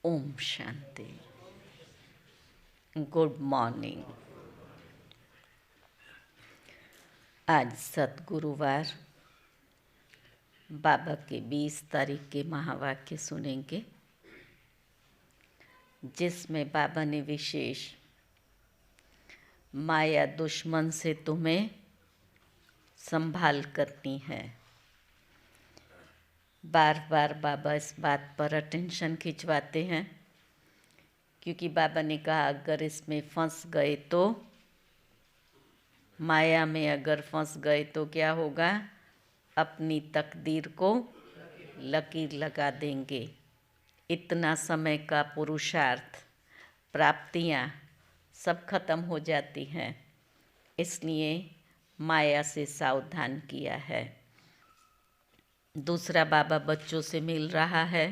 Om Shanti. Good morning. आज सतगुरुवार बाबा के 20 तारीख के महावाक्य सुनेंगे, जिसमें बाबा ने विशेष माया दुश्मन से तुम्हें संभाल करनी है। बार बार बाबा इस बात पर अटेंशन खिंचवाते हैं, क्योंकि बाबा ने कहा अगर इसमें फंस गए तो, माया में अगर फंस गए तो क्या होगा, अपनी तकदीर को लकीर लगा देंगे। इतना समय का पुरुषार्थ, प्राप्तियां सब खत्म हो जाती हैं। इसलिए माया से सावधान किया है। दूसरा, बाबा बच्चों से मिल रहा है,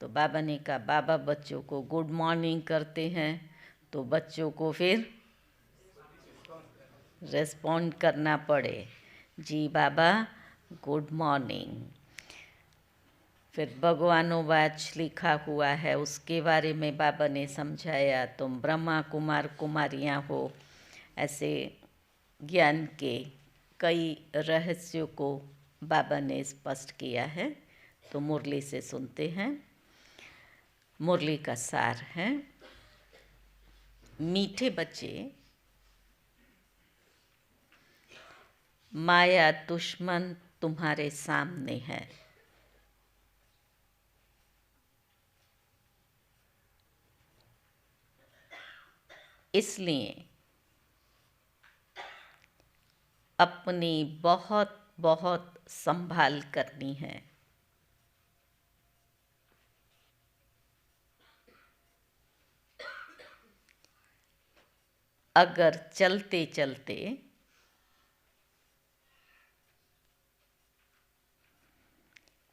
तो बाबा ने कहा बाबा बच्चों को गुड मॉर्निंग करते हैं, तो बच्चों को फिर रेस्पॉन्ड करना पड़े, जी बाबा गुड मॉर्निंग। फिर भगवानोवाच लिखा हुआ है, उसके बारे में बाबा ने समझाया, तुम ब्रह्मा कुमार कुमारियाँ हो। ऐसे ज्ञान के कई रहस्यों को बाबा ने स्पष्ट किया है। तो मुरली से सुनते हैं। मुरली का सार है, मीठे बच्चे, माया दुश्मन तुम्हारे सामने है। इसलिए अपनी बहुत बहुत संभाल करनी है। अगर चलते चलते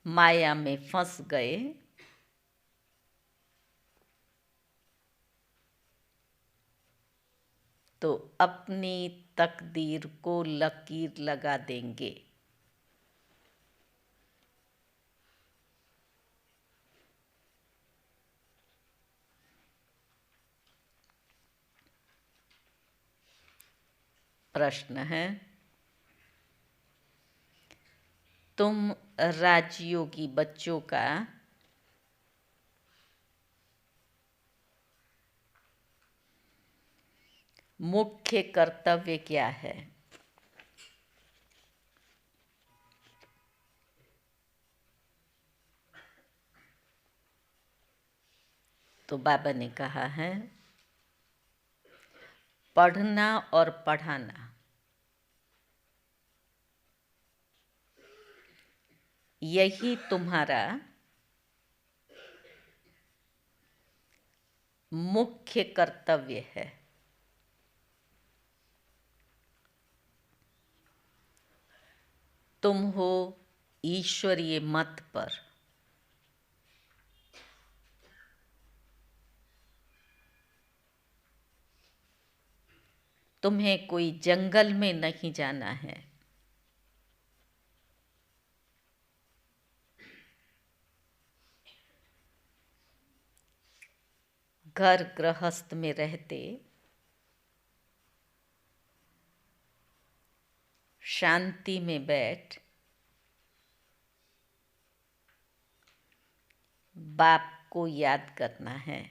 माया में फंस गए तो अपनी तकदीर को लकीर लगा देंगे। प्रश्न है, तुम राजयोगी बच्चों का मुख्य कर्तव्य क्या है? तो बाबा ने कहा है, पढ़ना और पढ़ाना। यही तुम्हारा मुख्य कर्तव्य है। तुम हो ईश्वरीय मत पर। तुम्हें कोई जंगल में नहीं जाना है। घर गृहस्थ में रहते शांति में बैठ बाप को याद करना है।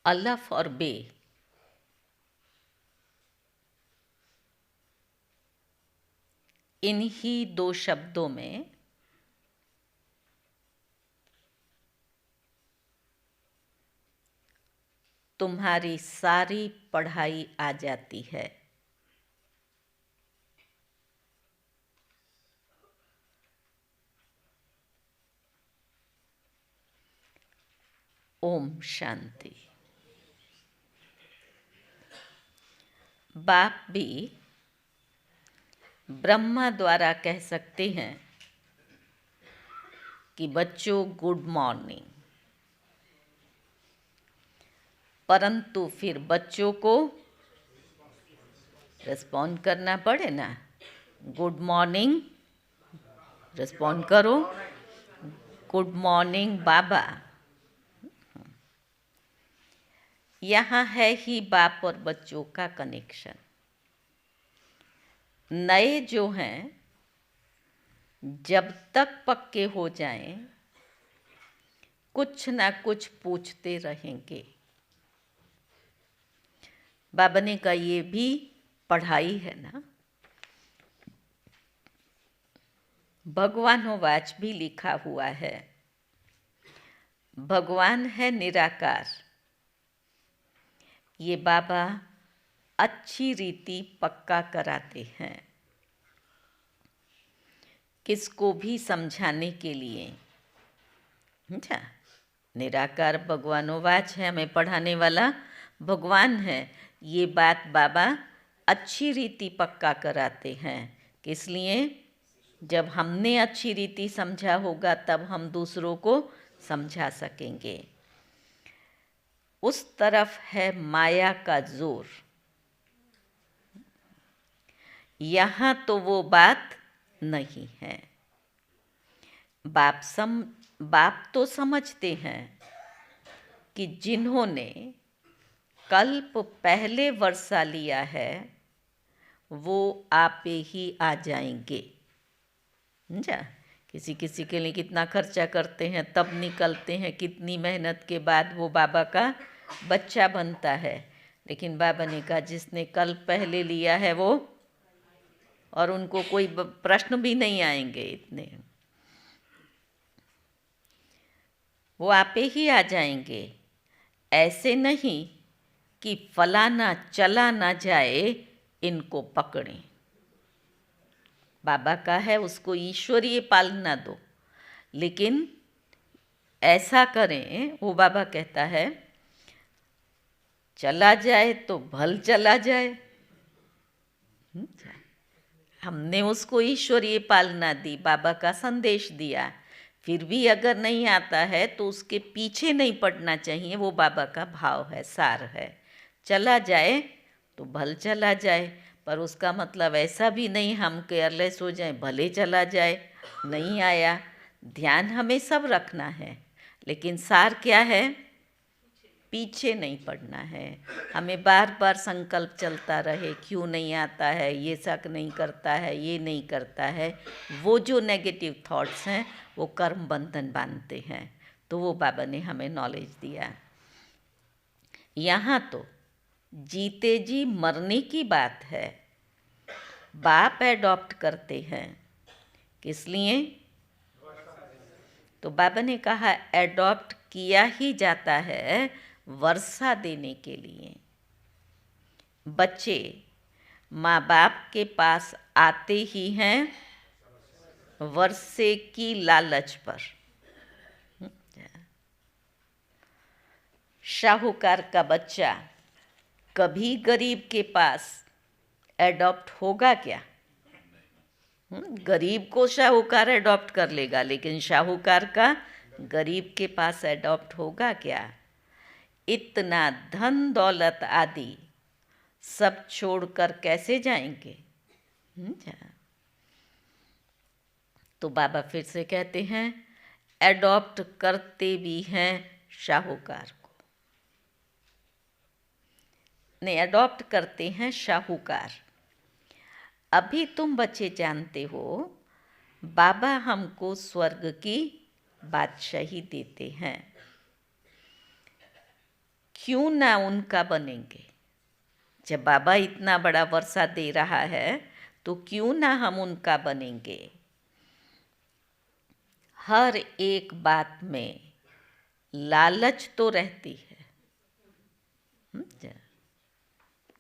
अलफ और बे इन्हीं दो शब्दों में तुम्हारी सारी पढ़ाई आ जाती है। ओम शांति। बाप भी ब्रह्मा द्वारा कह सकते हैं कि बच्चों गुड मॉर्निंग, परंतु फिर बच्चों को रिस्पॉन्ड करना पड़े ना। गुड मॉर्निंग रिस्पॉन्ड करो, गुड मॉर्निंग बाबा। यहाँ है ही बाप और बच्चों का कनेक्शन। नए जो हैं जब तक पक्के हो जाएं कुछ ना कुछ पूछते रहेंगे। बाबा ने कहा ये भी पढ़ाई है ना। भगवानोवाच भी लिखा हुआ है, भगवान है निराकार। ये बाबा अच्छी रीति पक्का कराते हैं किसको भी समझाने के लिए। अच्छा, निराकार भगवानोवाच है, हमें पढ़ाने वाला भगवान है। ये बात बाबा अच्छी रीति पक्का कराते हैं। किस लिए? जब हमने अच्छी रीति समझा होगा तब हम दूसरों को समझा सकेंगे। उस तरफ है माया का जोर, यहाँ तो वो बात नहीं है। बाप तो समझते हैं कि जिन्होंने कल्प पहले वर्षा लिया है वो आपे ही आ जाएंगे। समझा? किसी किसी के लिए कितना खर्चा करते हैं तब निकलते हैं, कितनी मेहनत के बाद वो बाबा का बच्चा बनता है। लेकिन बाबा ने कहा जिसने कल पहले लिया है वो, और उनको कोई प्रश्न भी नहीं आएंगे इतने, वो आपे ही आ जाएंगे। ऐसे नहीं कि फलाना चला ना जाए इनको पकड़ें। बाबा का है उसको ईश्वरीय पालना दो, लेकिन ऐसा करें, वो बाबा कहता है चला जाए तो भल चला जाए। हमने उसको ईश्वरीय पालना दी, बाबा का संदेश दिया, फिर भी अगर नहीं आता है तो उसके पीछे नहीं पड़ना चाहिए। वो बाबा का भाव है, सार है। चला जाए तो भल चला जाए, पर उसका मतलब ऐसा भी नहीं हम केयरलेस हो जाए, भले चला जाए, नहीं आया। ध्यान हमें सब रखना है, लेकिन सार क्या है? पीछे नहीं पड़ना है। हमें बार बार संकल्प चलता रहे, क्यों नहीं आता है, ये शक नहीं करता है, ये नहीं करता है। वो जो नेगेटिव थॉट्स हैं वो कर्म बंधन बांधते हैं। तो वो बाबा ने हमें नॉलेज दिया। यहाँ तो जीते जी मरने की बात है। बाप एडॉप्ट करते हैं, किस लिए? तो बाबा ने कहा एडॉप्ट किया ही जाता है वर्षा देने के लिए। बच्चे माँ बाप के पास आते ही हैं वर्षे की लालच पर। शाहूकार का बच्चा कभी गरीब के पास एडॉप्ट होगा क्या? गरीब को शाहूकार एडॉप्ट कर लेगा, लेकिन शाहूकार का गरीब के पास एडॉप्ट होगा क्या? इतना धन दौलत आदि सब छोड़कर कैसे जाएंगे? तो बाबा फिर से कहते हैं एडॉप्ट करते भी हैं शाहूकार को। नहीं, एडॉप्ट करते हैं शाहूकार। अभी तुम बच्चे जानते हो बाबा हमको स्वर्ग की बादशाही देते हैं, क्यों ना उनका बनेंगे? जब बाबा इतना बड़ा वर्षा दे रहा है तो क्यों ना हम उनका बनेंगे? हर एक बात में लालच तो रहती है,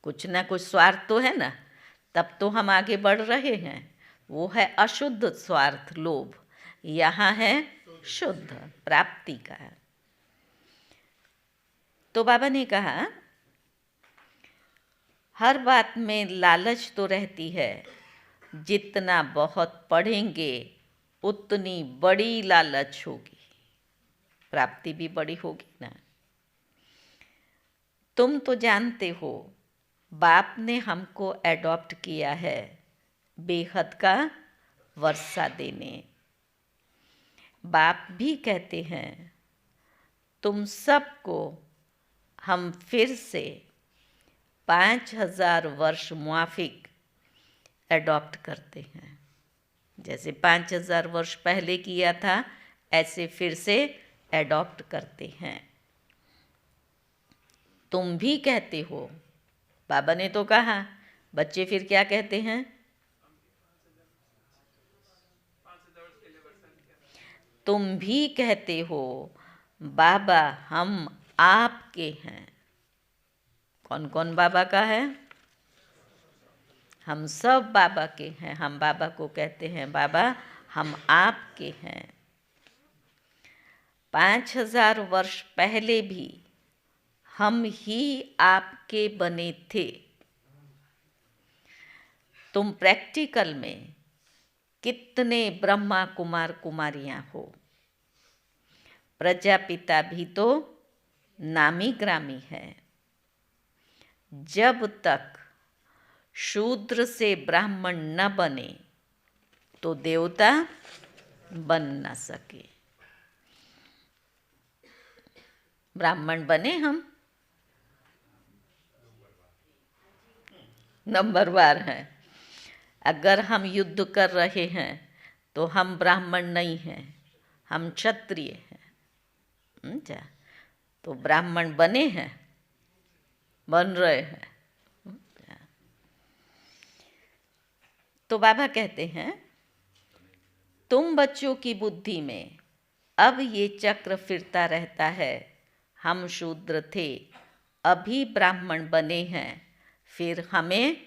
कुछ ना कुछ स्वार्थ तो है ना, तब तो हम आगे बढ़ रहे हैं। वो है अशुद्ध स्वार्थ, लोभ। यहाँ है शुद्ध प्राप्ति का। तो बाबा ने कहा हर बात में लालच तो रहती है, जितना बहुत पढ़ेंगे उतनी बड़ी लालच होगी, प्राप्ति भी बड़ी होगी ना। तुम तो जानते हो बाप ने हमको एडॉप्ट किया है बेहद का वर्षा देने। बाप भी कहते हैं तुम सबको हम फिर से 5000 वर्ष मुआफिक अडॉप्ट करते हैं। जैसे 5000 वर्ष पहले किया था ऐसे फिर से अडॉप्ट करते हैं। तुम भी कहते हो, बाबा ने तो कहा, बच्चे फिर क्या कहते हैं? तुम भी कहते हो बाबा हम आपके हैं। कौन कौन बाबा का है? हम सब बाबा के हैं। हम बाबा को कहते हैं बाबा हम आपके हैं। 5000 वर्ष पहले भी हम ही आपके बने थे। तुम प्रैक्टिकल में कितने ब्रह्मा कुमार कुमारियां हो। प्रजापिता भी तो नामी ग्रामी है। जब तक शूद्र से ब्राह्मण न बने तो देवता बन न सके। ब्राह्मण बने हम, नंबरवार हैं। अगर हम युद्ध कर रहे हैं तो हम ब्राह्मण नहीं हैं, हम क्षत्रिय हैं। अच्छा, तो ब्राह्मण बने हैं, बन रहे हैं। तो बाबा कहते हैं तुम बच्चों की बुद्धि में अब ये चक्र फिरता रहता है। हम शूद्र थे, अभी ब्राह्मण बने हैं, फिर हमें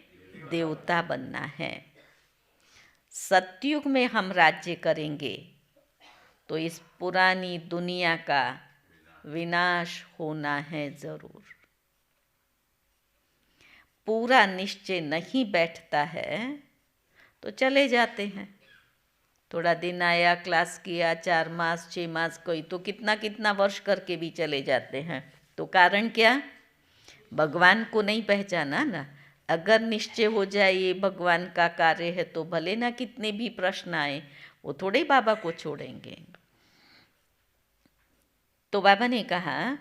देवता बनना है। सतयुग में हम राज्य करेंगे तो इस पुरानी दुनिया का विनाश होना है जरूर। पूरा निश्चय नहीं बैठता है तो चले जाते हैं। थोड़ा दिन आया, क्लास किया, 4 मास 6 मास, कोई तो कितना कितना वर्ष करके भी चले जाते हैं। तो कारण क्या? भगवान को नहीं पहचाना ना। अगर निश्चय हो जाए ये भगवान का कार्य है तो भले ना कितने भी प्रश्न आए, वो थोड़े बाबा को छोड़ेंगे। तो बाबा ने कहा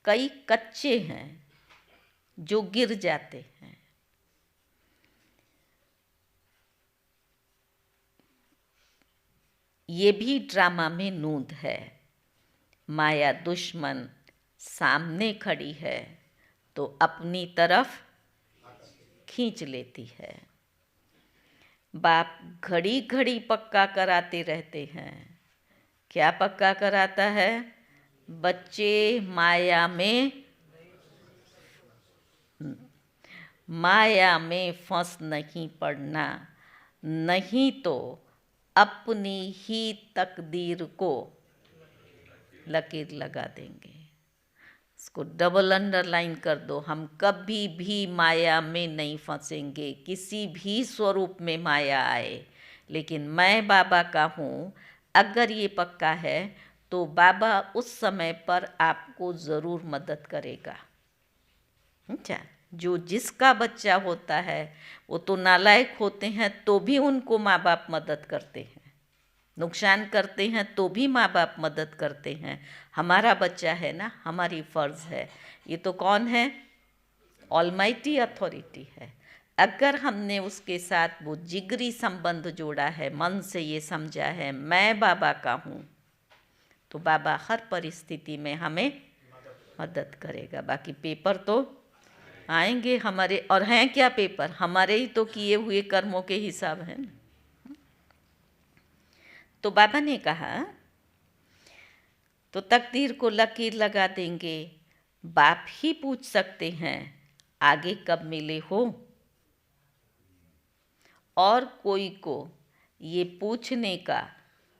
कई कच्चे हैं जो गिर जाते हैं। ये भी ड्रामा में नूंद है। माया दुश्मन सामने खड़ी है तो अपनी तरफ खींच लेती है। बाप घड़ी घड़ी पक्का कराते रहते हैं। क्या पक्का कराता है? बच्चे माया में फंस नहीं पड़ना, नहीं तो अपनी ही तकदीर को लकीर लगा देंगे। इसको डबल अंडरलाइन कर दो। हम कभी भी माया में नहीं फंसेंगे, किसी भी स्वरूप में माया आए, लेकिन मैं बाबा का हूँ। अगर ये पक्का है तो बाबा उस समय पर आपको ज़रूर मदद करेगा। अच्छा, जो जिसका बच्चा होता है वो तो नालायक होते हैं तो भी उनको माँ बाप मदद करते हैं, नुकसान करते हैं तो भी माँ बाप मदद करते हैं। हमारा बच्चा है ना, हमारी फ़र्ज़ है। ये तो कौन है? ऑलमाइटी अथॉरिटी है। अगर हमने उसके साथ वो जिगरी संबंध जोड़ा है, मन से ये समझा है मैं बाबा का हूँ, तो बाबा हर परिस्थिति में हमें मदद करेगा। बाकी पेपर तो आएंगे हमारे, और हैं क्या पेपर? हमारे ही तो किए हुए कर्मों के हिसाब है ना। तो बाबा ने कहा तो तकदीर को लकीर लगा देंगे। बाप ही पूछ सकते हैं आगे कब मिले हो, और कोई को ये पूछने का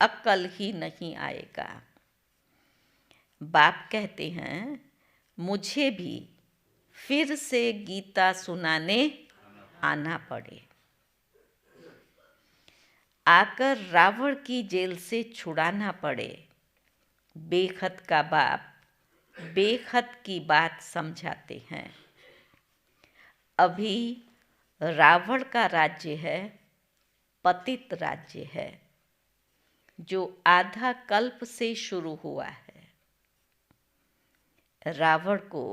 अक्ल ही नहीं आएगा। बाप कहते हैं मुझे भी फिर से गीता सुनाने आना पड़े, आकर रावण की जेल से छुड़ाना पड़े। बेखत का बाप बेखत की बात समझाते हैं। अभी रावण का राज्य है, पतित राज्य है जो आधा कल्प से शुरू हुआ है। रावण को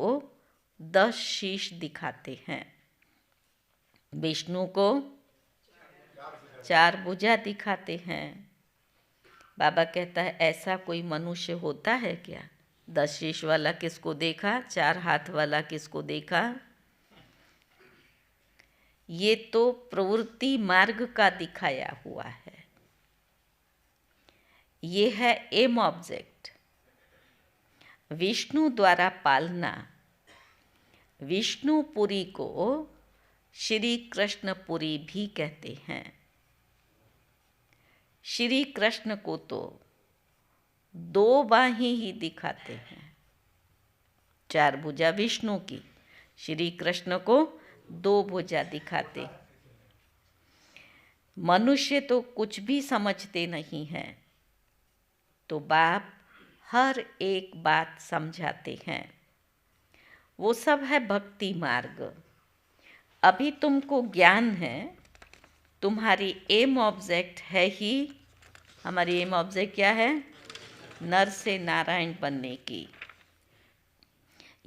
10 शीश दिखाते हैं, विष्णु को 4 भुजा दिखाते हैं। बाबा कहता है ऐसा कोई मनुष्य होता है क्या? 10 शीश वाला किसको देखा, 4 हाथ वाला किसको देखा? ये तो प्रवृत्ति मार्ग का दिखाया हुआ है। ये है एम ऑब्जेक्ट, विष्णु द्वारा पालना। विष्णुपुरी को श्री कृष्णपुरी भी कहते हैं। श्री कृष्ण को तो 2 बाहें ही दिखाते हैं, 4 भुजा विष्णु की, श्री कृष्ण को 2 भुजा दिखाते। मनुष्य तो कुछ भी समझते नहीं हैं, तो बाप हर एक बात समझाते हैं। वो सब है भक्ति मार्ग। अभी तुमको ज्ञान है, तुम्हारी एम ऑब्जेक्ट है ही, हमारी एम ऑब्जेक्ट क्या है? नर से नारायण बनने की।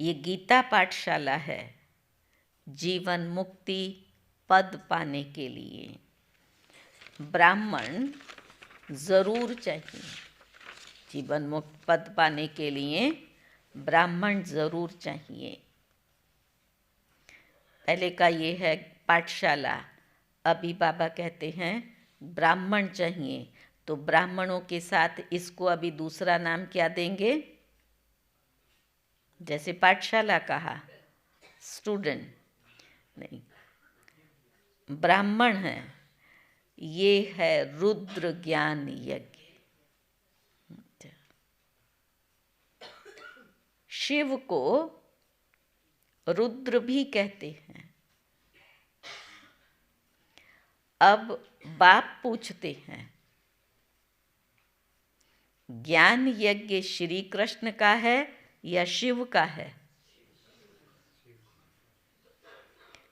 ये गीता पाठशाला है जीवन मुक्ति पद पाने के लिए। ब्राह्मण ज़रूर चाहिए, जीवन मुक्त पद पाने के लिए ब्राह्मण ज़रूर चाहिए। पहले का ये है पाठशाला, अभी बाबा कहते हैं ब्राह्मण चाहिए, तो ब्राह्मणों के साथ इसको अभी दूसरा नाम क्या देंगे? जैसे पाठशाला कहा, स्टूडेंट नहीं, ब्राह्मण है, ये है रुद्र ज्ञान यज्ञ। शिव को रुद्र भी कहते हैं। अब बाप पूछते हैं, ज्ञान यज्ञ श्री कृष्ण का है या शिव का है?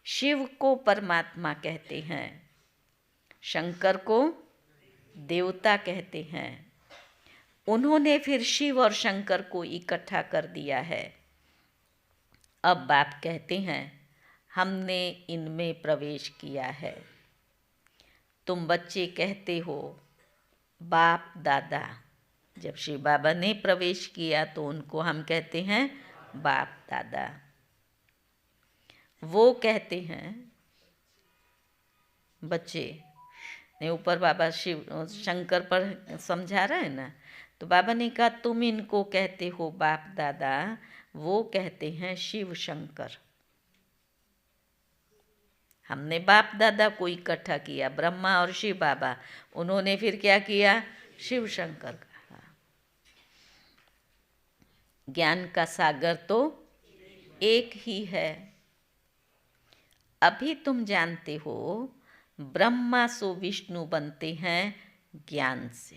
शिव को परमात्मा कहते हैं, शंकर को देवता कहते हैं। उन्होंने फिर शिव और शंकर को इकट्ठा कर दिया है। अब बाप कहते हैं हमने इनमें प्रवेश किया है। तुम बच्चे कहते हो बाप दादा, जब शिव बाबा ने प्रवेश किया तो उनको हम कहते हैं बाप दादा। वो कहते हैं बच्चे ने, ऊपर बाबा शिव शंकर पर समझा रहे हैं ना, तो बाबा ने कहा तुम इनको कहते हो बाप दादा, वो कहते हैं शिव शंकर। हमने बाप दादा को इकट्ठा किया, ब्रह्मा और शिव बाबा, उन्होंने फिर क्या किया? शिव शंकर कहा। ज्ञान का सागर तो एक ही है। अभी तुम जानते हो ब्रह्मा सो विष्णु बनते हैं ज्ञान से।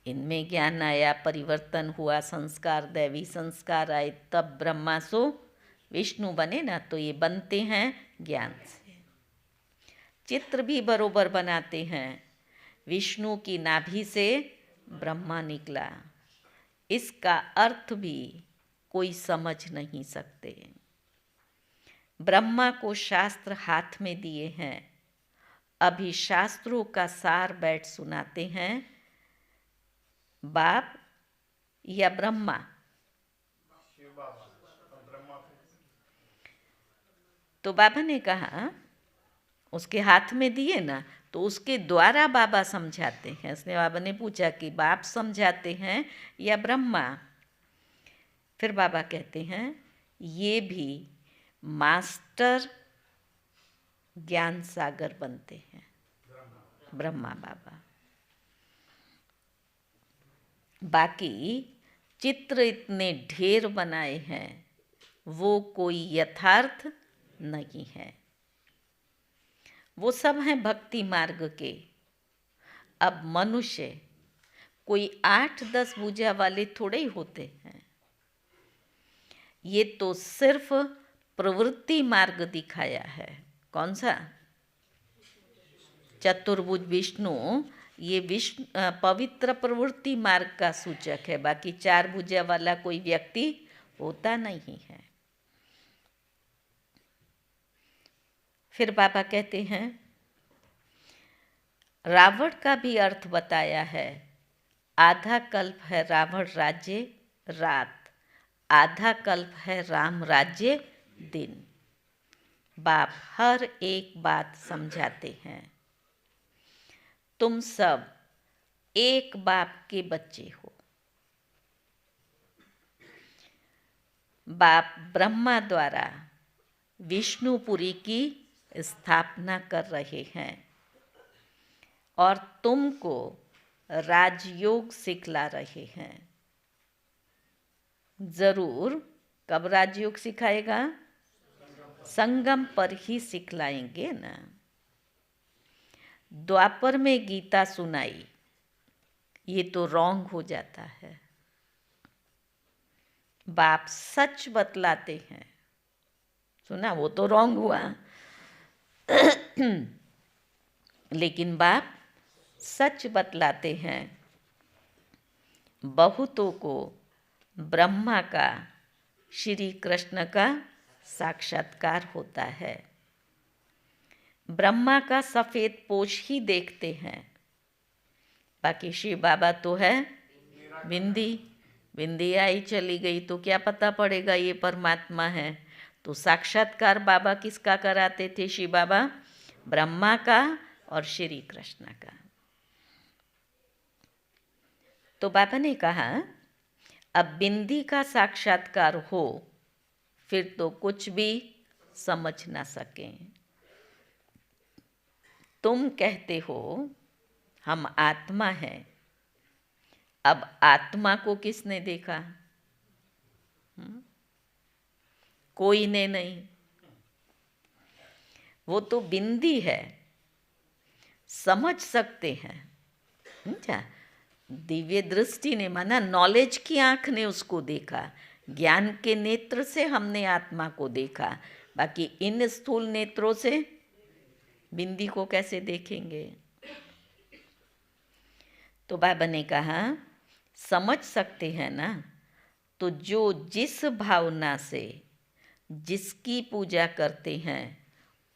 इनमें ज्ञान आया, परिवर्तन हुआ, संस्कार दैवी संस्कार आए, तब ब्रह्मा सो विष्णु बने ना, तो ये बनते हैं ज्ञान से। चित्र भी बरोबर बनाते हैं, विष्णु की नाभि से ब्रह्मा निकला, इसका अर्थ भी कोई समझ नहीं सकते। ब्रह्मा को शास्त्र हाथ में दिए हैं, अभी शास्त्रों का सार बैठ सुनाते हैं बाप या ब्रह्मा? तो बाबा ने कहा उसके हाथ में दिए ना, तो उसके द्वारा बाबा समझाते हैं। उसने बाबा ने पूछा कि बाप समझाते हैं या ब्रह्मा? फिर बाबा कहते हैं ये भी मास्टर ज्ञान सागर बनते हैं, ब्रह्मा बाबा। बाकी चित्र इतने ढेर बनाए हैं, वो कोई यथार्थ नहीं है, वो सब हैं भक्ति मार्ग के। अब मनुष्य कोई 8-10 भुजा वाले थोड़े ही होते हैं, ये तो सिर्फ प्रवृत्ति मार्ग दिखाया है। कौन सा? चतुर्भुज विष्णु, ये विष्णु पवित्र प्रवृत्ति मार्ग का सूचक है, बाकी 4 भुजा वाला कोई व्यक्ति होता नहीं है। फिर बाबा कहते हैं रावण का भी अर्थ बताया है। आधा कल्प है रावण राज्य रात, आधा कल्प है राम राज्य दिन। बाप हर एक बात समझाते हैं। तुम सब एक बाप के बच्चे हो। बाप ब्रह्मा द्वारा विष्णुपुरी की स्थापना कर रहे हैं और तुमको राजयोग सिखला रहे हैं। जरूर कब राजयोग सिखाएगा? संगम पर ही सिखलाएंगे ना। द्वापर में गीता सुनाई, ये तो रॉन्ग हो जाता है। बाप सच बतलाते हैं, सुना, वो तो रॉन्ग हुआ लेकिन बाप सच बतलाते हैं। बहुतों को ब्रह्मा का, श्री कृष्ण का साक्षात्कार होता है। ब्रह्मा का सफ़ेद पोश ही देखते हैं, बाकी शिव बाबा तो है बिंदी। बिंदी आई चली गई तो क्या पता पड़ेगा ये परमात्मा है। तो साक्षात्कार बाबा किसका कराते थे? शिव बाबा ब्रह्मा का और श्री कृष्ण का। तो बाबा ने कहा अब बिंदी का साक्षात्कार हो फिर तो कुछ भी समझ ना सकें। तुम कहते हो हम आत्मा हैं, अब आत्मा को किसने देखा? कोई ने नहीं। वो तो बिंदी है, समझ सकते हैं। अच्छा, दिव्य दृष्टि ने माना नॉलेज की आंख ने उसको देखा, ज्ञान के नेत्र से हमने आत्मा को देखा, बाकी इन स्थूल नेत्रों से बिंदी को कैसे देखेंगे? तो बाबा ने कहा समझ सकते हैं ना, तो जो जिस भावना से जिसकी पूजा करते हैं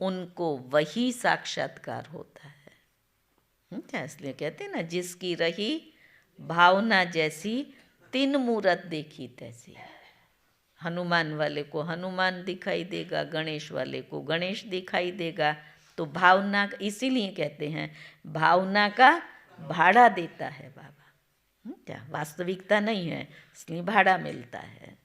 उनको वही साक्षात्कार होता है। क्या इसलिए कहते हैं ना, जिसकी रही भावना जैसी 3 मूरत देखी तैसी। हनुमान वाले को हनुमान दिखाई देगा, गणेश वाले को गणेश दिखाई देगा। तो भावना, इसीलिए कहते हैं भावना का भाड़ा देता है बाबा। क्या वास्तविकता नहीं है, इसलिए भाड़ा मिलता है।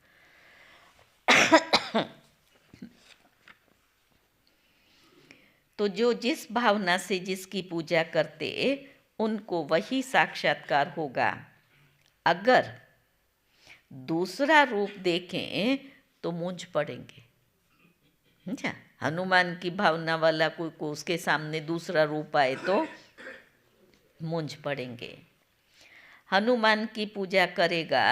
तो जो जिस भावना से जिसकी पूजा करते उनको वही साक्षात्कार होगा। अगर दूसरा रूप देखें तो मूंझ पड़ेंगे। अच्छा, हनुमान की भावना वाला कोई को उसके सामने दूसरा रूप आए तो मूंझ पड़ेंगे। हनुमान की पूजा करेगा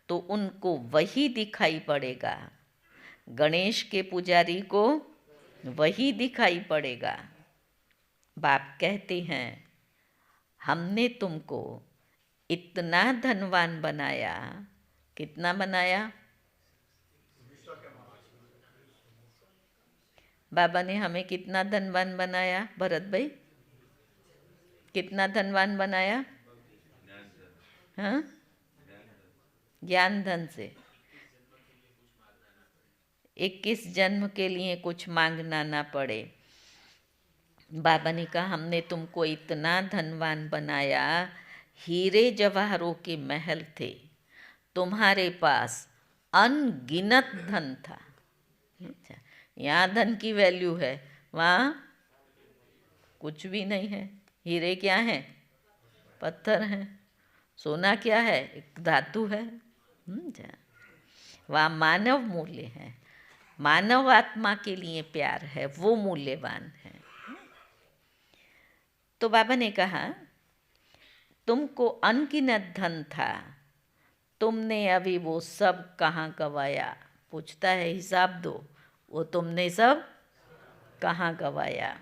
तो उनको वही दिखाई पड़ेगा, गणेश के पुजारी को वही दिखाई पड़ेगा। बाप कहते हैं हमने तुमको इतना धनवान बनाया। कितना बनाया? बाबा ने हमें कितना धनवान बनाया भरत भाई? कितना धनवान बनाया? हाँ, ज्ञान धन से। 21 जन्म के लिए कुछ मांगना ना पड़े। बाबा ने कहा हमने तुमको इतना धनवान बनाया, हीरे जवाहरों के महल थे, तुम्हारे पास अनगिनत धन था। अच्छा, यहाँ धन की वैल्यू है, वहाँ कुछ भी नहीं है। हीरे क्या हैं? पत्थर हैं। सोना क्या है? एक धातु है। वहाँ मानव मूल्य है, मानव आत्मा के लिए प्यार है, वो मूल्यवान है। तो बाबा ने कहा तुमको अनगिनत धन था, तुमने अभी वो सब कहाँ गवाया? पूछता है हिसाब दो, वो तुमने सब कहाँ गवाया?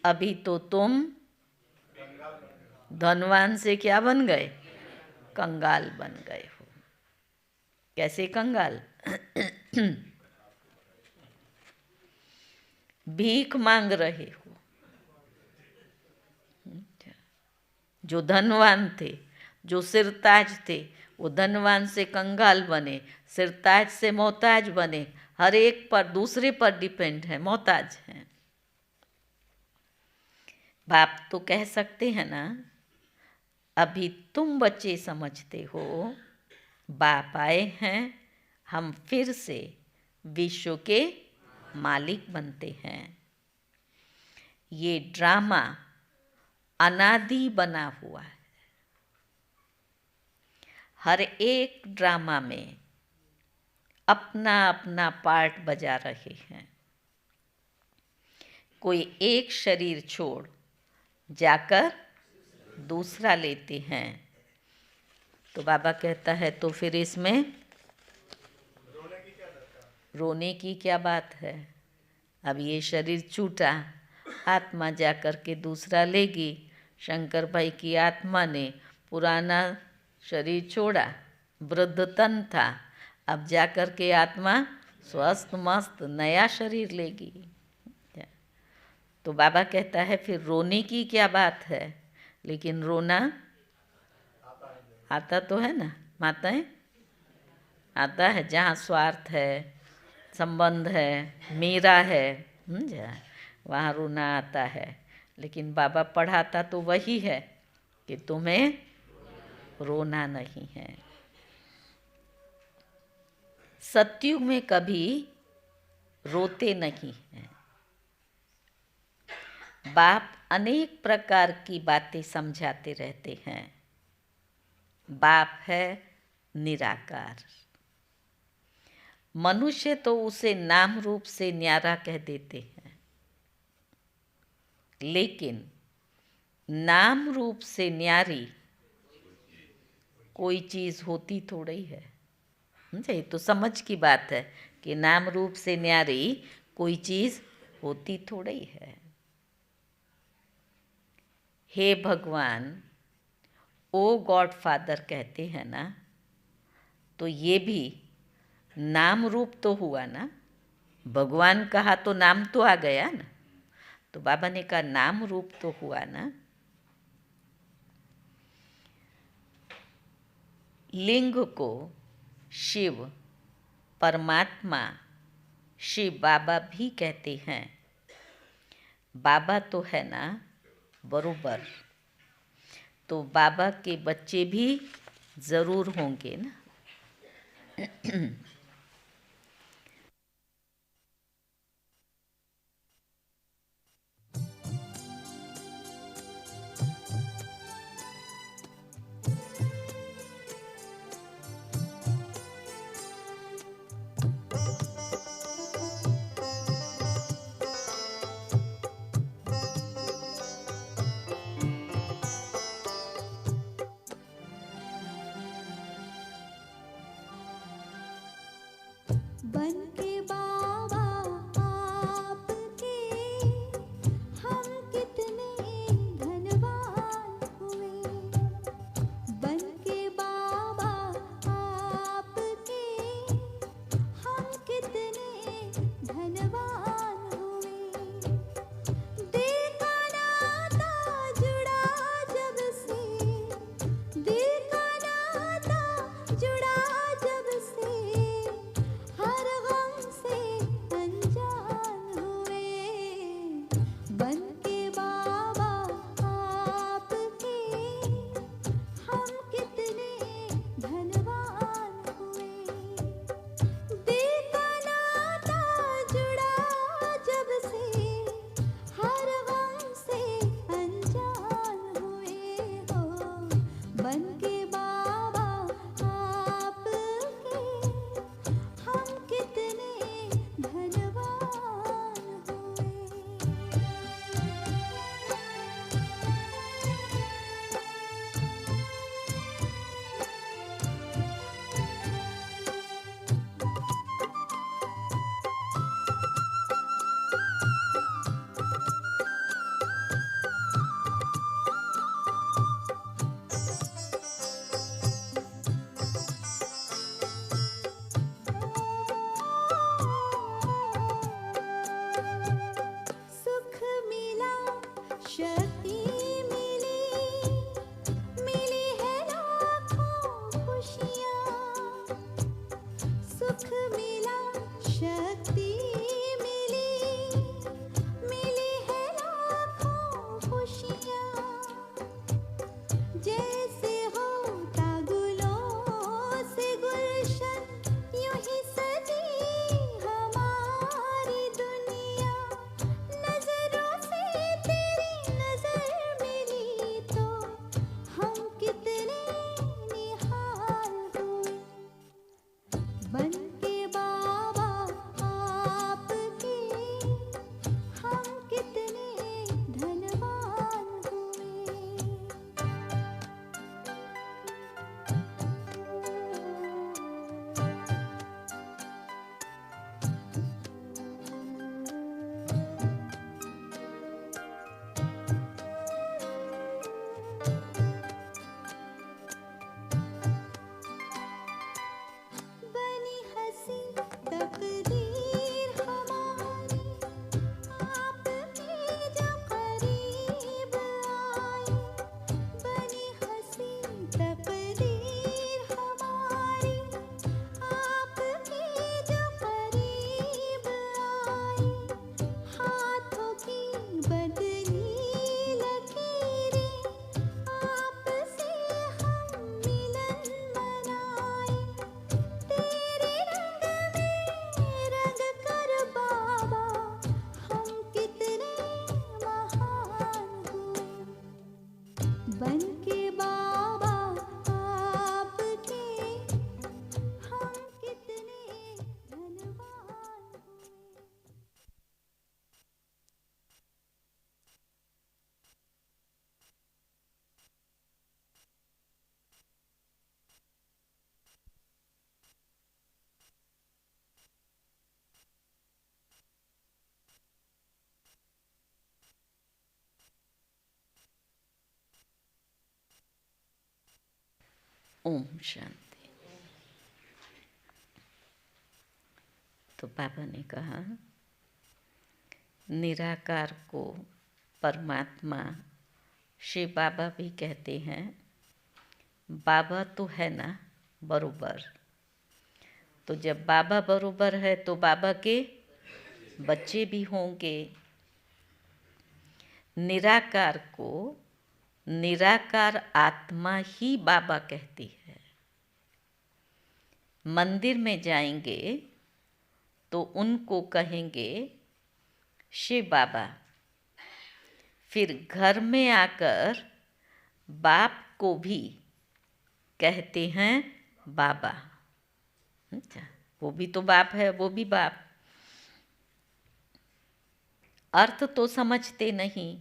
अभी तो तुम धनवान से क्या बन गए? कंगाल बन गए हो। कैसे कंगाल? भीख मांग रहे हो। जो धनवान थे, जो सिरताज थे, वो धनवान से कंगाल बने, सिरताज से मोहताज बने, हर एक पर दूसरे पर डिपेंड है, मोहताज हैं। बाप तो कह सकते हैं ना, अभी तुम बच्चे समझते हो, बाप आए हैं, हम फिर से विश्व के मालिक बनते हैं। ये ड्रामा अनादि बना हुआ है। हर एक ड्रामा में अपना अपना पार्ट बजा रहे हैं। कोई एक शरीर छोड़ जाकर दूसरा लेते हैं। तो बाबा कहता है तो फिर इसमें रोने की क्या बात है? अब ये शरीर छूटा, आत्मा जाकर के दूसरा लेगी। शंकर भाई की आत्मा ने पुराना शरीर छोड़ा, वृद्ध तन था, अब जाकर के आत्मा स्वस्थ मस्त नया शरीर लेगी। तो बाबा कहता है फिर रोने की क्या बात है? लेकिन रोना आता तो है ना, माताएं, आता है। जहाँ स्वार्थ है, संबंध है, मेरा है, वहाँ रोना आता है। लेकिन बाबा पढ़ाता तो वही है कि तुम्हें रोना नहीं है। सतयुग में कभी रोते नहीं हैं। बाप अनेक प्रकार की बातें समझाते रहते हैं। बाप है निराकार। मनुष्य तो उसे नाम रूप से न्यारा कह देते हैं, लेकिन नाम रूप से न्यारी कोई चीज़ होती थोड़ी है। समझे? तो समझ की बात है कि नाम रूप से न्यारी कोई चीज़ होती थोड़ी है। हे भगवान, ओ गॉड फादर कहते हैं ना, तो ये भी नाम रूप तो हुआ ना। भगवान कहा तो नाम तो आ गया ना। तो बाबा ने कहा नाम रूप तो हुआ ना। लिंग को शिव, परमात्मा, शिव बाबा भी कहते हैं। बाबा तो है ना बरोबर, तो बाबा के बच्चे भी ज़रूर होंगे ना। ओम शांति। तो बाबा ने कहा निराकार को परमात्मा शिव बाबा भी कहते हैं। बाबा तो है ना बरोबर, तो जब बाबा बरोबर है तो बाबा के बच्चे भी होंगे। निराकार को निराकार आत्मा ही बाबा कहती है। मंदिर में जाएंगे तो उनको कहेंगे शिव बाबा, फिर घर में आकर बाप को भी कहते हैं बाबा। अच्छा, वो भी तो बाप है, वो भी बाप। अर्थ तो समझते नहीं,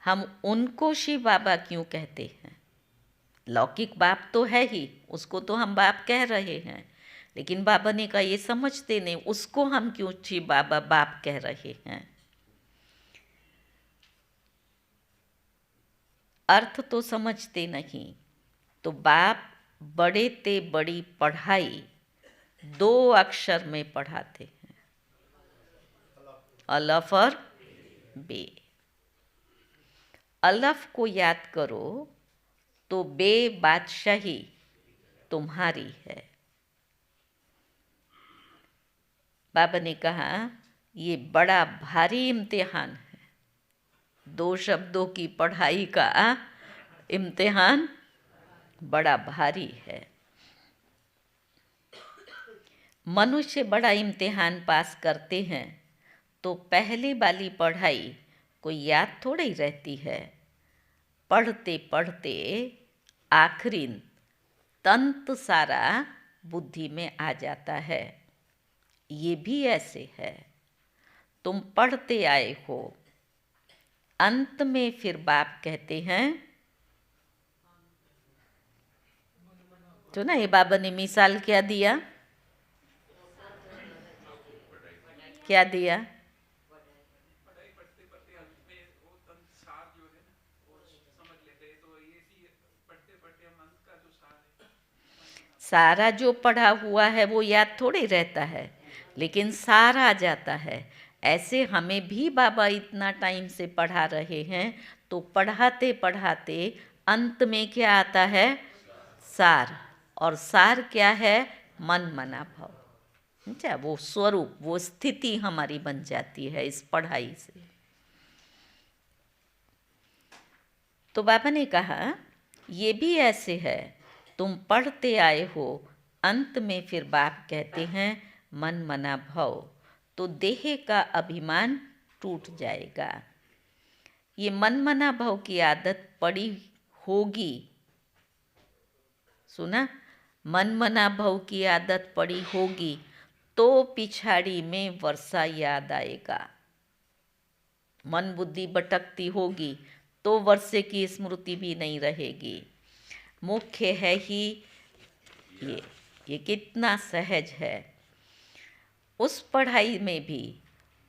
हम उनको शिव बाबा क्यों कहते हैं? लौकिक बाप तो है ही, उसको तो हम बाप कह रहे हैं, लेकिन बाबा ने कहा ये समझते नहीं, उसको हम क्यों शिव बाबा बाप कह रहे हैं? अर्थ तो समझते नहीं। तो बाप बड़े ते बड़ी पढ़ाई 2 अक्षर में पढ़ाते हैं, अलफ और बे। अलफ को याद करो तो बे बादशाही तुम्हारी है। बाबा ने कहा ये बड़ा भारी इम्तिहान है, 2 शब्दों की पढ़ाई का इम्तिहान बड़ा भारी है। मनुष्य बड़ा इम्तिहान पास करते हैं तो पहली वाली पढ़ाई कोई याद थोड़ी ही रहती है। पढ़ते पढ़ते आखिरी तंत सारा बुद्धि में आ जाता है। ये भी ऐसे है, तुम पढ़ते आए हो, अंत में फिर बाप कहते हैं। तो ना ये बाबा ने मिसाल क्या दिया, क्या दिया? सारा जो पढ़ा हुआ है वो याद थोड़े रहता है, लेकिन सारा आ जाता है। ऐसे हमें भी बाबा इतना टाइम से पढ़ा रहे हैं, तो पढ़ाते पढ़ाते अंत में क्या आता है? सार। और सार क्या है? मन मना भाव। अच्छा, वो स्वरूप, वो स्थिति हमारी बन जाती है इस पढ़ाई से। तो बाबा ने कहा ये भी ऐसे है, तुम पढ़ते आए हो, अंत में फिर बाप कहते हैं मन मना भव, तो देह का अभिमान टूट जाएगा। ये मन मना भव की आदत पड़ी होगी, सुना? मन मना भव की आदत पड़ी होगी तो पिछाड़ी में वर्षा याद आएगा। मन बुद्धि भटकती होगी तो वर्षे की स्मृति भी नहीं रहेगी। मुख्य है ही ये कितना सहज है। उस पढ़ाई में भी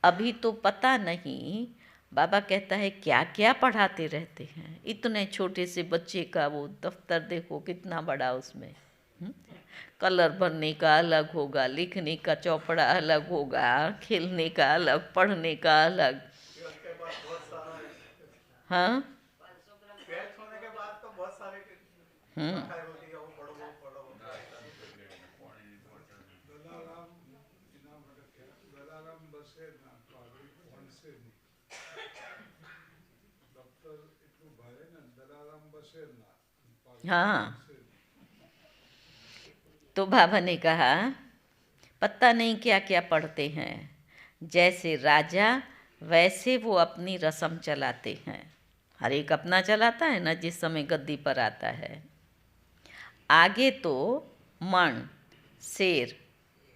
अभी तो पता नहीं, बाबा कहता है क्या क्या पढ़ाते रहते हैं। इतने छोटे से बच्चे का वो दफ्तर देखो कितना बड़ा, उसमें कलर भरने का अलग होगा, लिखने का चौपड़ा अलग होगा, खेलने का अलग, पढ़ने का अलग। हाँ, हाँ। तो बाबा ने कहा पता नहीं क्या क्या पढ़ते हैं। जैसे राजा वैसे वो अपनी रस्म चलाते हैं। हर एक अपना चलाता है ना, जिस समय गद्दी पर आता है। आगे तो मण, शेर,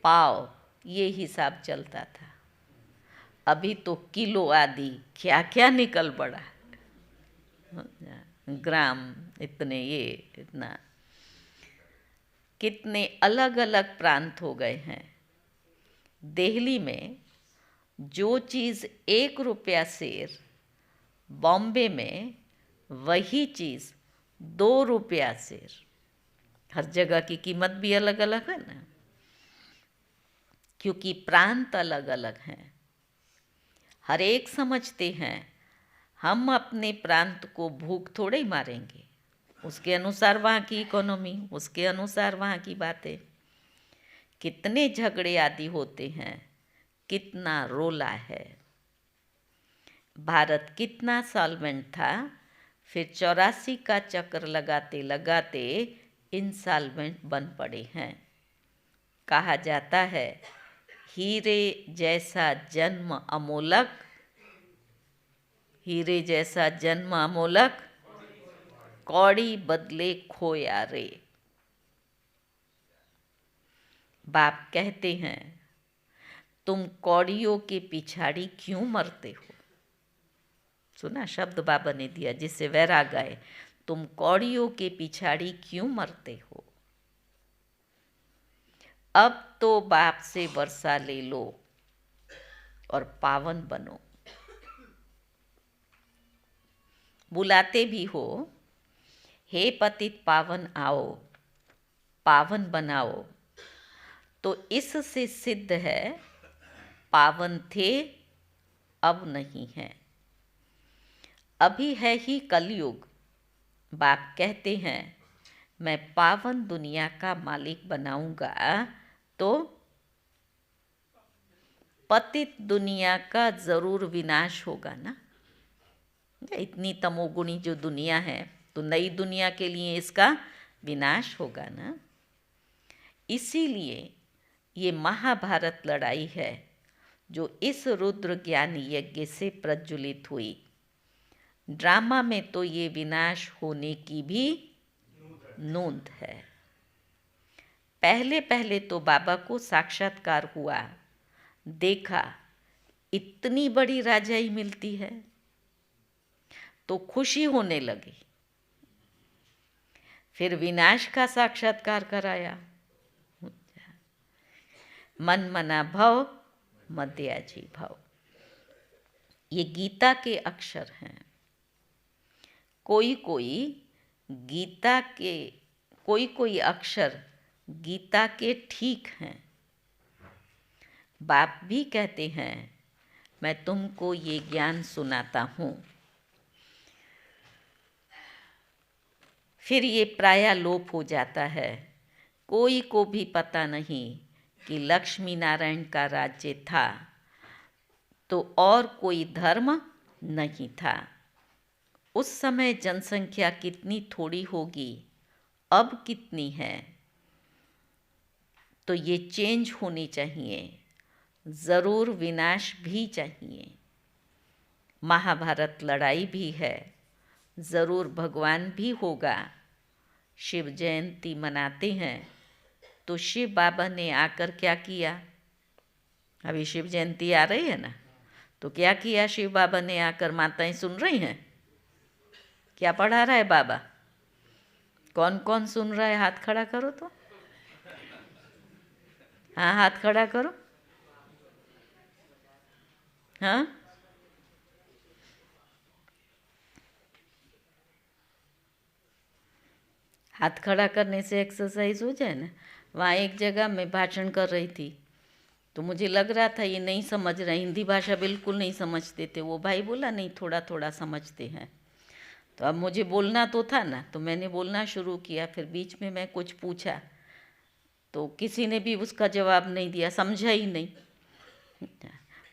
पाव ये हिसाब चलता था। अभी तो किलो आदि क्या क्या निकल पड़ा, ग्राम इतने, ये इतना, कितने अलग अलग प्रांत हो गए हैं। दिल्ली में जो चीज़ 1 रुपया शेर, बॉम्बे में वही चीज़ 2 रुपया शेर। हर जगह की कीमत भी अलग अलग है ना, क्योंकि प्रांत अलग अलग हैं। हर एक समझते हैं हम अपने प्रांत को भूख थोड़े ही मारेंगे, उसके अनुसार वहाँ की इकोनॉमी, उसके अनुसार वहाँ की बातें। कितने झगड़े आदि होते हैं, कितना रोला है। भारत कितना सॉल्वेंट था, फिर 84 का चक्र लगाते लगाते इंसॉल्वेंट बन पड़े हैं। कहा जाता है हीरे जैसा जन्म अमोलक, हीरे जैसा जन्म अमोलक, कौड़ी बदले खोया रे। बाप कहते हैं तुम कौड़ियों के पिछाड़ी क्यों मरते हो। सुना शब्द बाबा ने दिया जिससे वैराग आए, तुम कौड़ियों के पिछाड़ी क्यों मरते हो। अब तो बाप से वर्षा ले लो और पावन बनो। बुलाते भी हो, हे पतित पावन आओ, पावन बनाओ, तो इससे सिद्ध है पावन थे अब नहीं है। अभी है ही कलयुग। बाप कहते हैं मैं पावन दुनिया का मालिक बनाऊंगा तो पतित दुनिया का जरूर विनाश होगा ना। इतनी तमोगुणी जो दुनिया है, तो नई दुनिया के लिए इसका विनाश होगा ना। इसीलिए ये महाभारत लड़ाई है जो इस रुद्र ज्ञान यज्ञ से प्रज्वलित हुई। ड्रामा में तो ये विनाश होने की भी नोंद है। पहले पहले तो बाबा को साक्षात्कार हुआ, देखा इतनी बड़ी राजाई मिलती है तो खुशी होने लगी। फिर विनाश का साक्षात्कार कराया। मन मना भव मध्याजी भव, ये गीता के अक्षर हैं। कोई कोई अक्षर गीता के ठीक हैं। बाप भी कहते हैं मैं तुमको ये ज्ञान सुनाता हूँ। फिर ये प्रायः लोप हो जाता है। कोई को भी पता नहीं कि लक्ष्मी नारायण का राज्य था तो और कोई धर्म नहीं था। उस समय जनसंख्या कितनी थोड़ी होगी, अब कितनी है। तो ये चेंज होनी चाहिए, ज़रूर विनाश भी चाहिए। महाभारत लड़ाई भी है, ज़रूर भगवान भी होगा। शिव जयंती मनाते हैं तो शिव बाबा ने आकर क्या किया। अभी शिव जयंती आ रही है ना, तो क्या किया शिव बाबा ने आकर। माताएं सुन रही हैं क्या पढ़ा रहा है बाबा। कौन कौन सुन रहा है हाथ खड़ा करो तो। हाँ हाथ खड़ा करो। हाँ हाथ खड़ा करने से एक्सरसाइज हो जाए ना। वहाँ एक जगह मैं भाषण कर रही थी तो मुझे लग रहा था ये नहीं समझ रहे, हिंदी भाषा बिल्कुल नहीं समझते थे। वो भाई बोला नहीं थोड़ा थोड़ा समझते हैं। तो अब मुझे बोलना तो था ना, तो मैंने बोलना शुरू किया। फिर बीच में मैं कुछ पूछा तो किसी ने भी उसका जवाब नहीं दिया, समझा ही नहीं।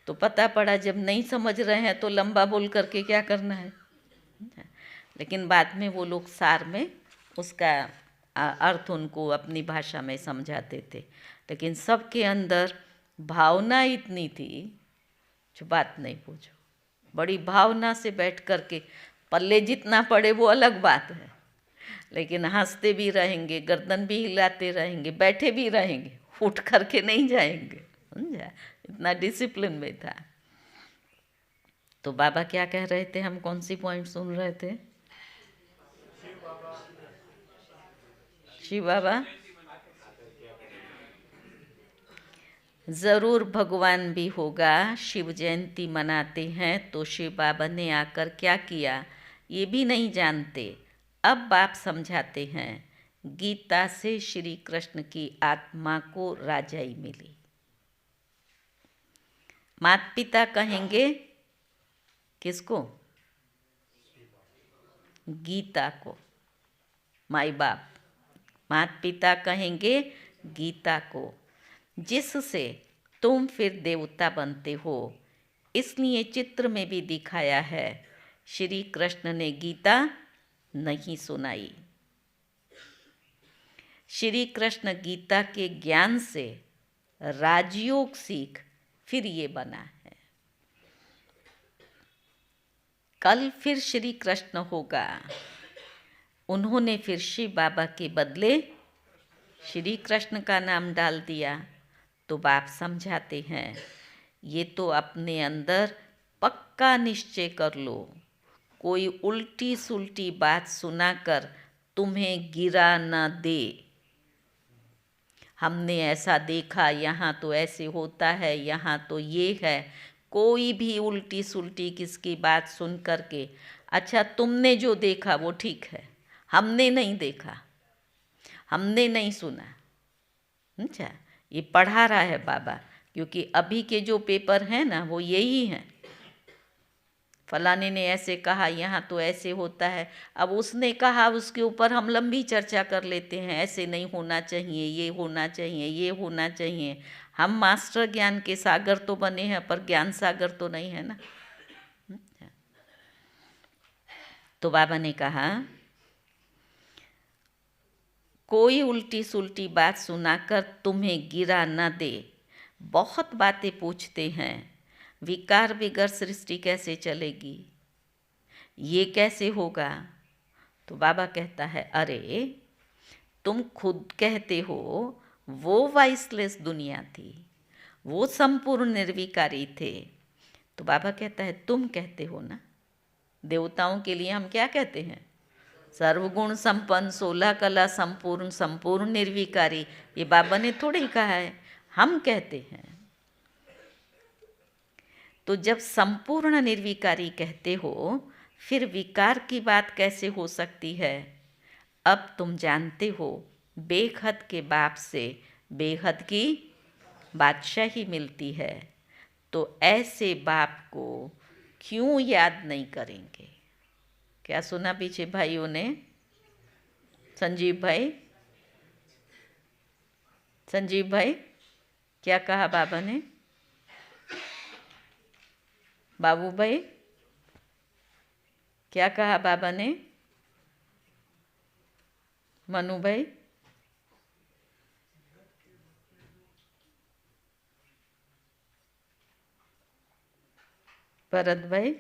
तो पता पड़ा जब नहीं समझ रहे हैं तो लंबा बोल करके क्या करना है। लेकिन बाद में वो लोग सार में उसका अर्थ उनको अपनी भाषा में समझाते थे। लेकिन सबके अंदर भावना इतनी थी जो बात नहीं पूछो। बड़ी भावना से बैठ करके, पल्ले जितना पड़े वो अलग बात है, लेकिन हंसते भी रहेंगे, गर्दन भी हिलाते रहेंगे, बैठे भी रहेंगे, उठ करके नहीं जाएंगे। समझा, इतना डिसिप्लिन में था। तो बाबा क्या कह रहे थे, हम कौन सी पॉइंट सुन रहे थे। शिव बाबा ज़रूर भगवान भी होगा। शिव जयंती मनाते हैं तो शिव बाबा ने आकर क्या किया ये भी नहीं जानते। अब बाप समझाते हैं गीता से श्री कृष्ण की आत्मा को राजाई मिली। माता पिता कहेंगे किसको? गीता को। माई बाप, माता पिता कहेंगे गीता को, जिससे तुम फिर देवता बनते हो। इसलिए चित्र में भी दिखाया है, श्री कृष्ण ने गीता नहीं सुनाई। श्री कृष्ण गीता के ज्ञान से राजयोग सीख फिर ये बना है। कल फिर श्री कृष्ण होगा। उन्होंने फिर शिव बाबा के बदले श्री कृष्ण का नाम डाल दिया। तो बाप समझाते हैं, ये तो अपने अंदर पक्का निश्चय कर लो, कोई उल्टी सुल्टी बात सुनाकर तुम्हें गिरा न दे। हमने ऐसा देखा, यहाँ तो ऐसे होता है, यहाँ तो ये है। कोई भी उल्टी सुल्टी किसकी बात सुन करके, अच्छा तुमने जो देखा वो ठीक है, हमने नहीं देखा, हमने नहीं सुना। अच्छा, ये पढ़ा रहा है बाबा, क्योंकि अभी के जो पेपर हैं ना वो यही हैं। फलाने ने ऐसे कहा, यहाँ तो ऐसे होता है। अब उसने कहा, उसके ऊपर हम लंबी चर्चा कर लेते हैं, ऐसे नहीं होना चाहिए, ये होना चाहिए, ये होना चाहिए। हम मास्टर ज्ञान के सागर तो बने हैं, पर ज्ञान सागर तो नहीं है ना। तो बाबा ने कहा, कोई उल्टी सुल्टी बात सुनाकर तुम्हें गिरा न दे। बहुत बातें पूछते हैं, विकार बिगर सृष्टि कैसे चलेगी, ये कैसे होगा। तो बाबा कहता है, अरे तुम खुद कहते हो वो वाइसलेस दुनिया थी, वो संपूर्ण निर्विकारी थे। तो बाबा कहता है, तुम कहते हो ना। देवताओं के लिए हम क्या कहते हैं? सर्वगुण संपन्न, 16 कला संपूर्ण, संपूर्ण निर्विकारी। ये बाबा ने थोड़ी कहा है, हम कहते हैं। तो जब संपूर्ण निर्विकारी कहते हो, फिर विकार की बात कैसे हो सकती है? अब तुम जानते हो, बेहद के बाप से बेहद की बादशाही मिलती है। तो ऐसे बाप को क्यों याद नहीं करेंगे? क्या सुना पीछे भाइयों ने? संजीव भाई, संजीव भाई क्या कहा बाबा ने? बाबू भाई क्या कहा बाबा ने? मनु भाई, भरत भाई,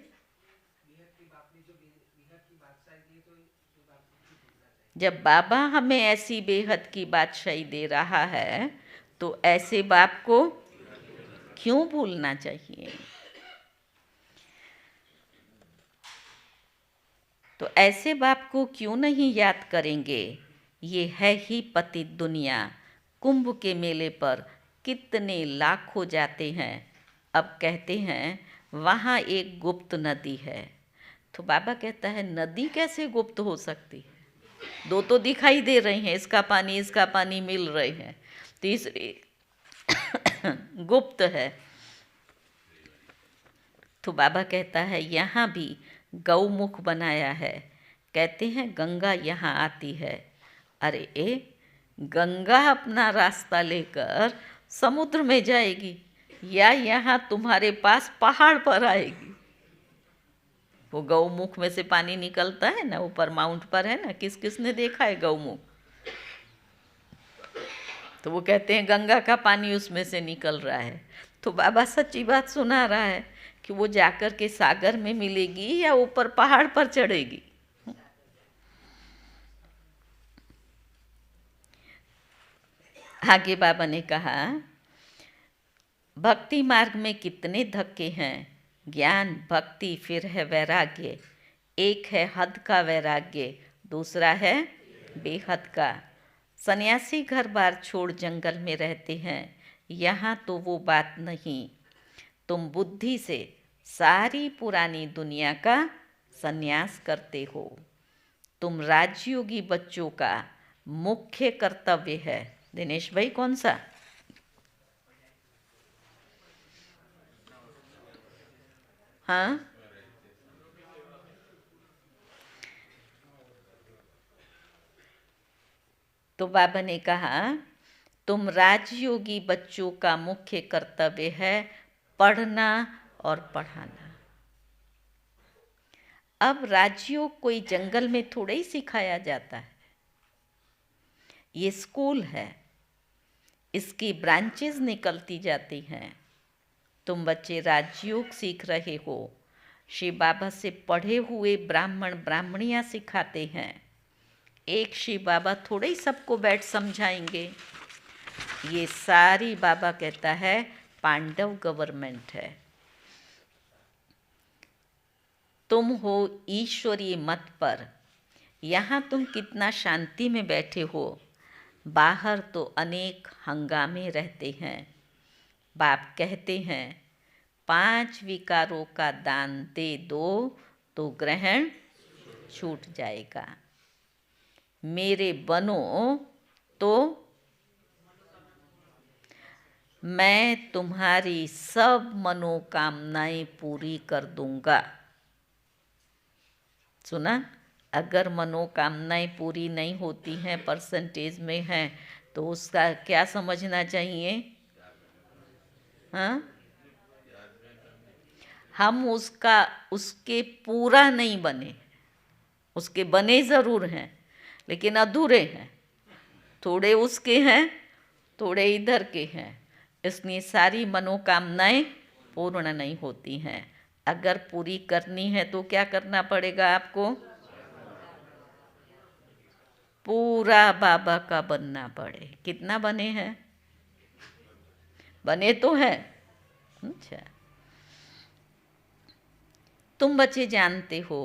जब बाबा हमें ऐसी बेहद की बादशाही दे रहा है, तो ऐसे बाप को क्यों भूलना चाहिए? तो ऐसे बाप को क्यों नहीं याद करेंगे? ये है ही पतित दुनिया। कुंभ के मेले पर कितने लाखों जाते हैं। अब कहते हैं वहाँ एक गुप्त नदी है। तो बाबा कहता है, नदी कैसे गुप्त हो सकती है? दो तो दिखाई दे रही हैं, इसका पानी मिल रहे हैं, तीसरी गुप्त है। तो बाबा कहता है, यहाँ भी गौमुख बनाया है। कहते हैं गंगा यहाँ आती है। अरे गंगा अपना रास्ता लेकर समुद्र में जाएगी या यहाँ तुम्हारे पास पहाड़ पर आएगी? वो गौमुख में से पानी निकलता है ना, ऊपर माउंट पर है ना, किस किस ने देखा है गौमुख? तो वो कहते हैं गंगा का पानी उसमें से निकल रहा है। तो बाबा सच्ची बात सुना रहा है कि वो जाकर के सागर में मिलेगी या ऊपर पहाड़ पर चढ़ेगी। आगे बाबा ने कहा, भक्ति मार्ग में कितने धक्के हैं। ज्ञान, भक्ति, फिर है वैराग्य। एक है हद का वैराग्य, दूसरा है बेहद का। सन्यासी घर बार छोड़ जंगल में रहते हैं, यहाँ तो वो बात नहीं। तुम बुद्धि से सारी पुरानी दुनिया का संन्यास करते हो। तुम राजयोगी बच्चों का मुख्य कर्तव्य है। दिनेश भाई कौन सा? हाँ, तो बाबा ने कहा तुम राजयोगी बच्चों का मुख्य कर्तव्य है पढ़ना और पढ़ाना। अब राजयोग कोई जंगल में थोड़ा ही सिखाया जाता है, ये स्कूल है, इसकी ब्रांचेस निकलती जाती हैं। तुम बच्चे राजयोग सीख रहे हो, शिव बाबा से पढ़े हुए ब्राह्मण ब्राह्मणियाँ सिखाते हैं। एक शिव बाबा थोड़े ही सबको बैठ समझाएंगे। ये सारी बाबा कहता है पांडव गवर्नमेंट है। तुम हो ईश्वरीय मत पर, यहाँ तुम कितना शांति में बैठे हो, बाहर तो अनेक हंगामे रहते हैं। बाप कहते हैं 5 विकारों का दान दे दो तो ग्रहण छूट जाएगा। मेरे बनो तो मैं तुम्हारी सब मनोकामनाएं पूरी कर दूंगा। सुना? अगर मनोकामनाएं पूरी नहीं होती हैं, परसेंटेज में हैं, तो उसका क्या समझना चाहिए? हाँ, हम उसके पूरा नहीं बने, उसके बने ज़रूर हैं लेकिन अधूरे हैं, थोड़े उसके हैं थोड़े इधर के हैं, इसलिए सारी मनोकामनाएं पूर्ण नहीं होती हैं। अगर पूरी करनी है तो क्या करना पड़ेगा आपको? पूरा बाबा का बनना पड़े। कितना बने हैं? बने तो हैं। अच्छा, तुम बच्चे जानते हो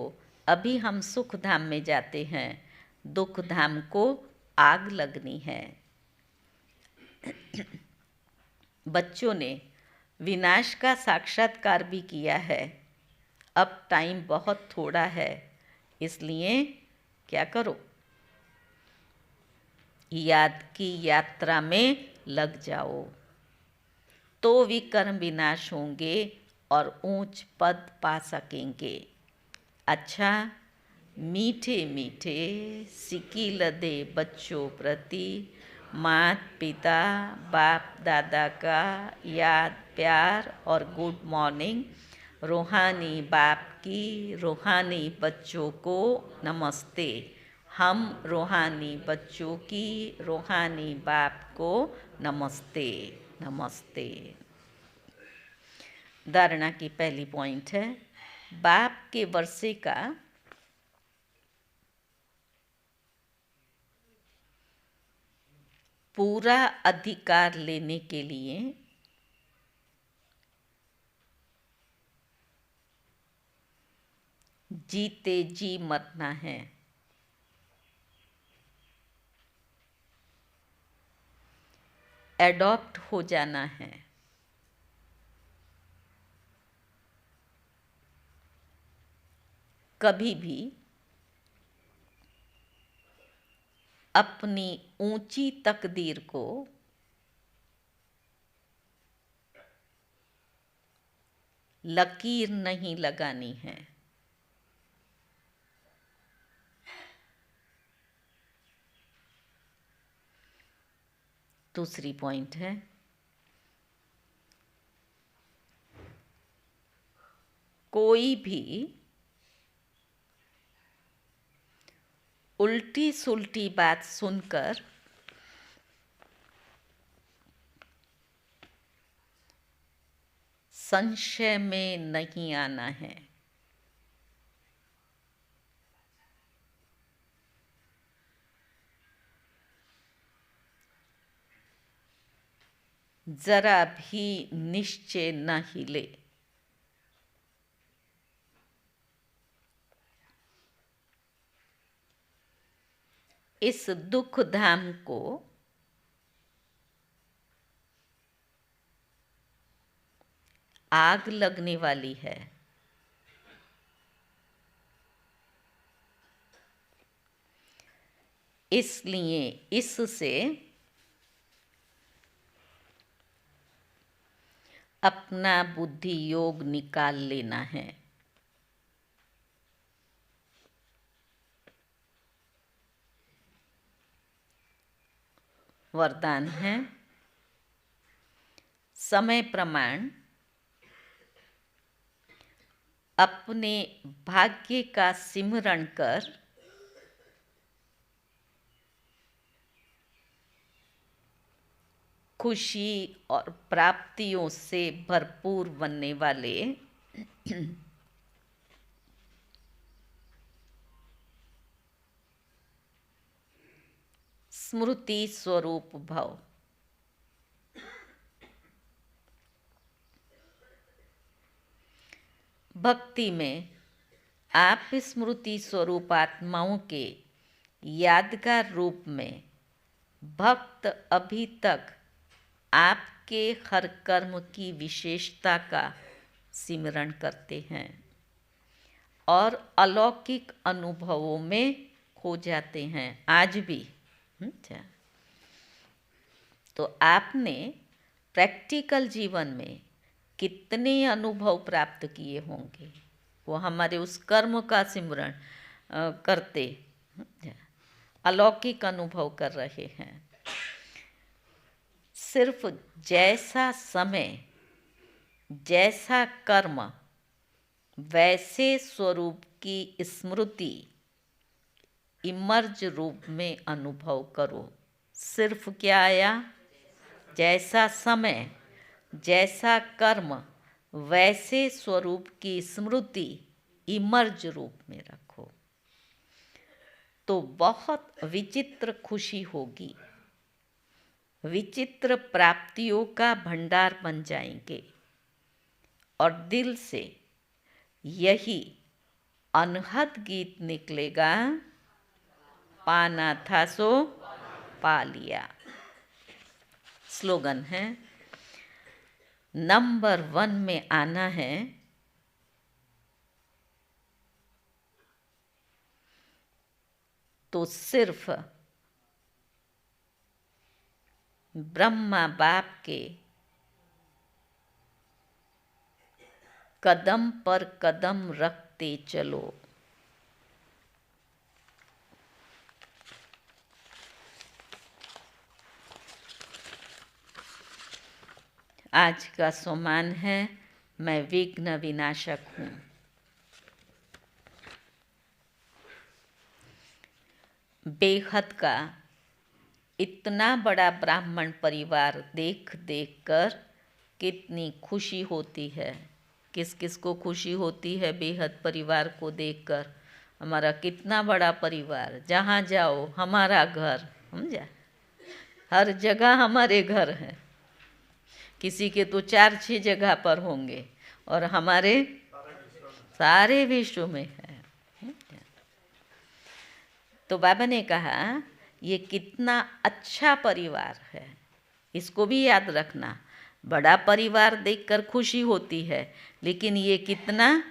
अभी हम सुख धाम में जाते हैं, दुख धाम को आग लगनी है। बच्चों ने विनाश का साक्षात्कार भी किया है। अब टाइम बहुत थोड़ा है, इसलिए क्या करो? याद की यात्रा में लग जाओ, तो विकर्म विनाश होंगे और ऊंच पद पा सकेंगे। अच्छा, मीठे मीठे सिकील दे बच्चों प्रति मात पिता बाप दादा का याद प्यार और गुड मॉर्निंग। रूहानी बाप की रूहानी बच्चों को नमस्ते। हम रूहानी बच्चों की रूहानी बाप को नमस्ते नमस्ते। धारणा की पहली पॉइंट है, बाप के वर्षे का पूरा अधिकार लेने के लिए जीते जी मरना है। एडॉप्ट हो जाना है। कभी भी अपनी ऊंची तकदीर को लकीर नहीं लगानी है। दूसरी पॉइंट है, कोई भी उल्टी सुल्टी बात सुनकर संशय में नहीं आना है। जरा भी निश्चय न हिले। इस दुख धाम को आग लगने वाली है। इसलिए इससे अपना बुद्धि योग निकाल लेना है। वरदान है समय प्रमाण अपने भाग्य का सिमरण कर खुशी और प्राप्तियों से भरपूर बनने वाले स्मृति स्वरूप भव। भक्ति में आप स्मृति स्वरूप आत्माओं के यादगार रूप में भक्त अभी तक आपके हर कर्म की विशेषता का सिमरण करते हैं और अलौकिक अनुभवों में खो जाते हैं आज भी। तो आपने प्रैक्टिकल जीवन में कितने अनुभव प्राप्त किए होंगे, वो हमारे उस कर्म का सिमरण करते अलौकिक अनुभव कर रहे हैं। सिर्फ जैसा समय, जैसा कर्म, वैसे स्वरूप की स्मृति इमर्ज रूप में अनुभव करो। सिर्फ क्या आया? जैसा समय, जैसा कर्म, वैसे स्वरूप की स्मृति इमर्ज रूप में रखो तो बहुत विचित्र खुशी होगी, विचित्र प्राप्तियों का भंडार बन जाएंगे और दिल से यही अनहद गीत निकलेगा, पाना था सो पा लिया। स्लोगन है, नंबर 1 में आना है तो सिर्फ ब्रह्मा बाप के कदम पर कदम रखते चलो। आज का सोमान है, मैं विघ्न विनाशक हूँ। बेहद का इतना बड़ा ब्राह्मण परिवार देख देख कर कितनी खुशी होती है। किस किस को खुशी होती है बेहद परिवार को देखकर? हमारा कितना बड़ा परिवार, जहाँ जाओ हमारा घर, समझा? हर जगह हमारे घर हैं। किसी के तो 4-6 जगह पर होंगे और हमारे सारे विश्व में है। तो बाबा ने कहा ये कितना अच्छा परिवार है, इसको भी याद रखना। बड़ा परिवार देखकर खुशी होती है, लेकिन ये कितना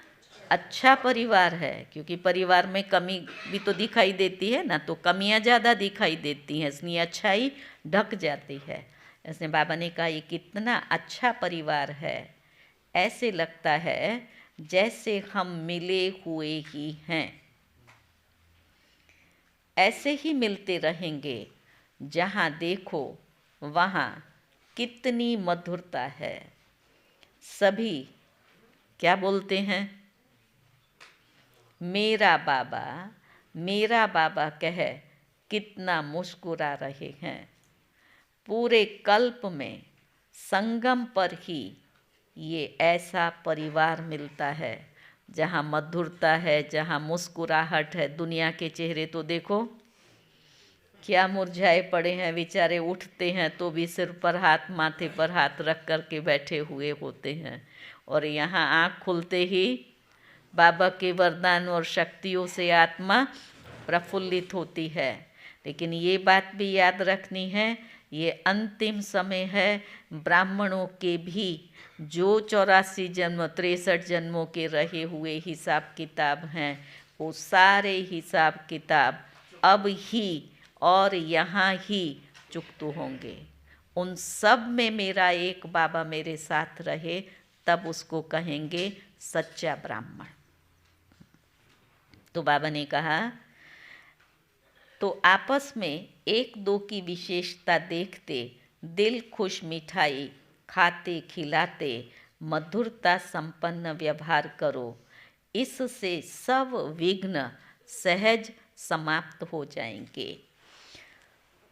अच्छा परिवार है, क्योंकि परिवार में कमी भी तो दिखाई देती है ना, तो कमियां ज़्यादा दिखाई देती हैं, इसलिए अच्छाई ढक जाती है। ऐसे बाबा ने कहा ये कितना अच्छा परिवार है, ऐसे लगता है जैसे हम मिले हुए ही हैं। ऐसे ही मिलते रहेंगे, जहाँ देखो वहाँ कितनी मधुरता है। सभी क्या बोलते हैं? मेरा बाबा कह कितना मुस्कुरा रहे हैं। पूरे कल्प में संगम पर ही ये ऐसा परिवार मिलता है जहाँ मधुरता है, जहाँ मुस्कुराहट है। दुनिया के चेहरे तो देखो क्या मुरझाए पड़े हैं, बेचारे उठते हैं तो भी सिर पर हाथ, माथे पर हाथ रख कर के बैठे हुए होते हैं, और यहाँ आँख खुलते ही बाबा के वरदान और शक्तियों से आत्मा प्रफुल्लित होती है। लेकिन ये बात भी याद रखनी है, ये अंतिम समय है। ब्राह्मणों के भी जो 84 जन्म 63 जन्मों के रहे हुए हिसाब किताब हैं, वो सारे हिसाब किताब अब ही और यहाँ ही चुकतू होंगे। उन सब में मेरा एक बाबा मेरे साथ रहे, तब उसको कहेंगे सच्चा ब्राह्मण। तो बाबा ने कहा, तो आपस में एक दो की विशेषता देखते दिल खुश मिठाई खाते खिलाते मधुरता संपन्न व्यवहार करो, इससे सब विघ्न सहज समाप्त हो जाएंगे।